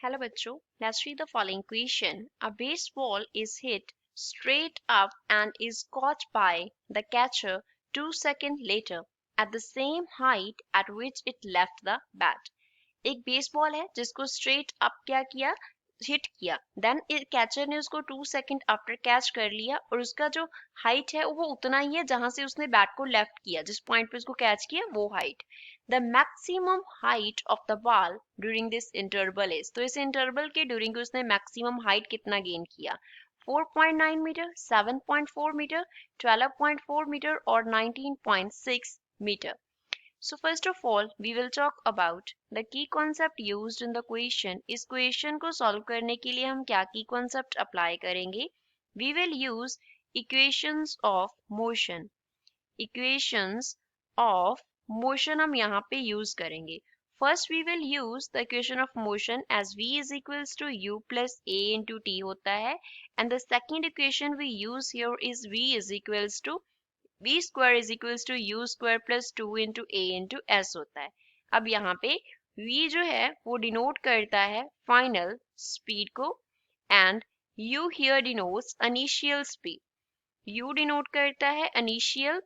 Hello bachcho, let's read the following question. A baseball is hit straight up and is caught by the catcher 2 seconds later at the same height at which it left the bat. एक baseball है जिसको straight up क्या किया, hit किया, then catcher ने उसको 2 second after catch कर लिया और उसका जो हाइट है वो उतना ही है जहां से उसने बैट को लेफ्ट किया, जिस पॉइंट पे उसको कैच किया वो height. The maximum height of the ball during this interval is, तो इस इंटरवल के ड्यूरिंग उसने मैक्सिमम हाइट कितना गेन किया, 4.9 मीटर, 7.4 मीटर, 12.4 मीटर और 19.6 metre. So first of all, we will talk about the key concept used in the question. इस question को solve करने के लिए हम क्या key concept apply करेंगे? We will use equations of motion. Equations of motion हम यहाँ पे use करेंगे. First we will use the equation of motion as v is equals to u plus a into t होता है, and the second equation we use here is v is equals to v square is equals to u square plus 2 into a into s होता है. अब यहाँ पे v जो है वो डिनोट करता है फाइनल स्पीड को and u here denotes initial speed. u denote करता है इनिशियल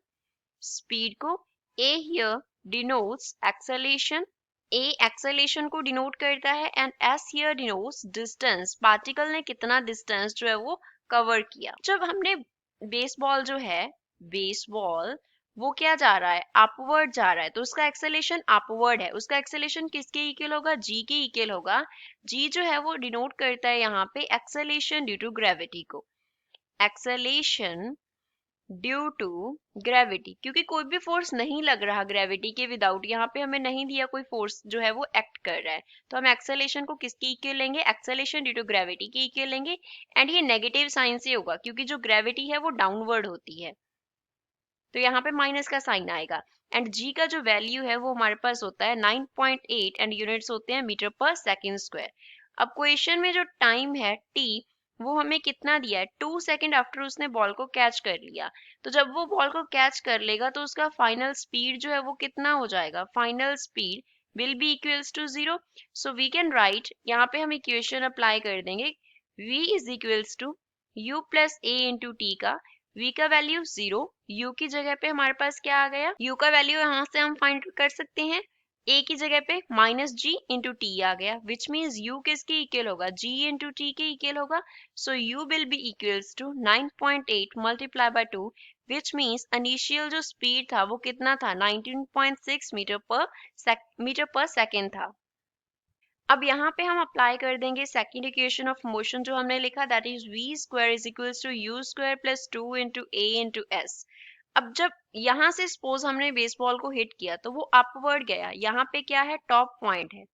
स्पीड को, a here denotes acceleration, a acceleration को डिनोट करता है and s here denotes distance, particle ने कितना डिस्टेंस जो है वो कवर किया. जब हमने बेसबॉल जो है बेसबॉल वो क्या जा रहा है, अपवर्ड जा रहा है, तो उसका एक्सेलेरेशन अपवर्ड है. उसका एक्सेलेरेशन किसके इक्वल होगा, जी के इक्वल होगा. जी जो है वो डिनोट करता है यहाँ पे एक्सेलेरेशन ड्यू टू ग्रेविटी को, एक्सेलेरेशन ड्यू टू ग्रेविटी, क्योंकि कोई भी फोर्स नहीं लग रहा ग्रेविटी के विदाउट, यहाँ पे हमें नहीं दिया कोई फोर्स जो है वो एक्ट कर रहा है, तो हम एक्सेलेरेशन को किसके इक्वल लेंगे, एक्सेलेरेशन ड्यू टू ग्रेविटी के इक्वल लेंगे. एंड ये नेगेटिव साइन से होगा क्योंकि जो ग्रेविटी है वो डाउनवर्ड होती है, तो यहाँ पे माइनस का साइन आएगा. एंड जी का जो वैल्यू है वो हमारे पास होता है 9.8 एंड यूनिट्स होते हैं मीटर पर सेकेंड स्क्वायर. अब क्वेश्चन में जो टाइम है टी वो हमें कितना दिया है, 2 सेकंड आफ्टर उसने बॉल को कैच कर लिया. तो जब वो बॉल को कैच कर लेगा तो उसका फाइनल स्पीड जो है वो कितना हो जाएगा, final speed will be equals to 0. So we can write, यहाँ पे हम इक्वेशन अप्लाई कर देंगे, v is equals to u plus a into t का v का वैल्यू 0, u की जगह पे हमारे पास क्या आ गया, u का वैल्यू यहाँ से हम फाइंड कर सकते हैं, a की जगह पे माइनस g इंटू टी आ गया, विच मीन्स u किसके इक्वल होगा, g इंटू टी के इक्वल होगा. So u will be equals to 9.8 multiply by 2, which means initial जो स्पीड था वो कितना था, 19.6 मीटर पर सेकेंड था. अब यहाँ पे हम अप्लाई कर देंगे सेकेंड इक्वेशन ऑफ मोशन जो हमने लिखा, that is v square is equals to u square plus 2 into a into s. अब जब यहाँ से सपोज हमने बेसबॉल को हिट किया तो वो अपवर्ड गया, यहाँ पे क्या है, टॉप पॉइंट है,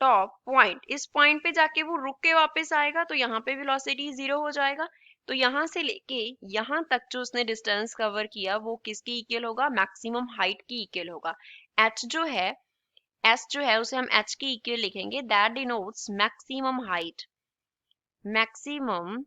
टॉप पॉइंट, इस पॉइंट पे जाके वो रुक के वापस आएगा तो यहाँ पे वेलोसिटी 0 हो जाएगा. तो यहाँ से लेके यहाँ तक जो उसने डिस्टेंस कवर किया वो किसकी इक्वल होगा, मैक्सिमम हाइट की इक्वल होगा. h जो है, s जो है उसे हम h की इक्वल लिखेंगे, that denotes maximum height. Maximum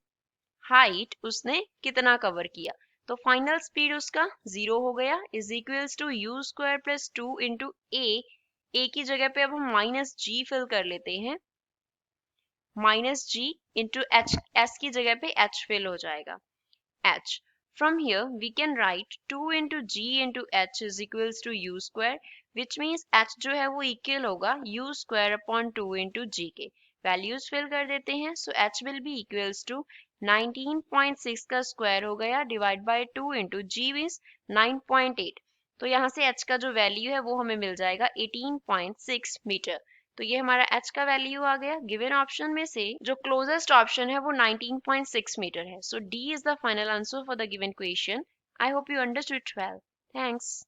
height उसने कितना कवर किया, तो फाइनल स्पीड उसका 0 हो गया, is equals to u square plus 2 into a की जगह पे अब हम माइनस g फिल कर लेते हैं, minus g into h, s की जगह पे h फिल हो जाएगा, h. From here we can write 2 into g into h is equals to u square, which means h जो है वो इक्वल होगा u square upon 2 into g के. वैल्यूज फिल कर देते हैं, so h will be equals to 19.6 का square हो गया divide by 2 into g means 9.8. तो यहाँ से h का जो वैल्यू है वो हमें मिल जाएगा 18.6 मीटर. तो ये हमारा h का वैल्यू आ गया. गिवन ऑप्शन में से जो क्लोजेस्ट ऑप्शन है वो 19.6 मीटर है. सो D is the final answer for the given question. I hope you understood well. Thanks.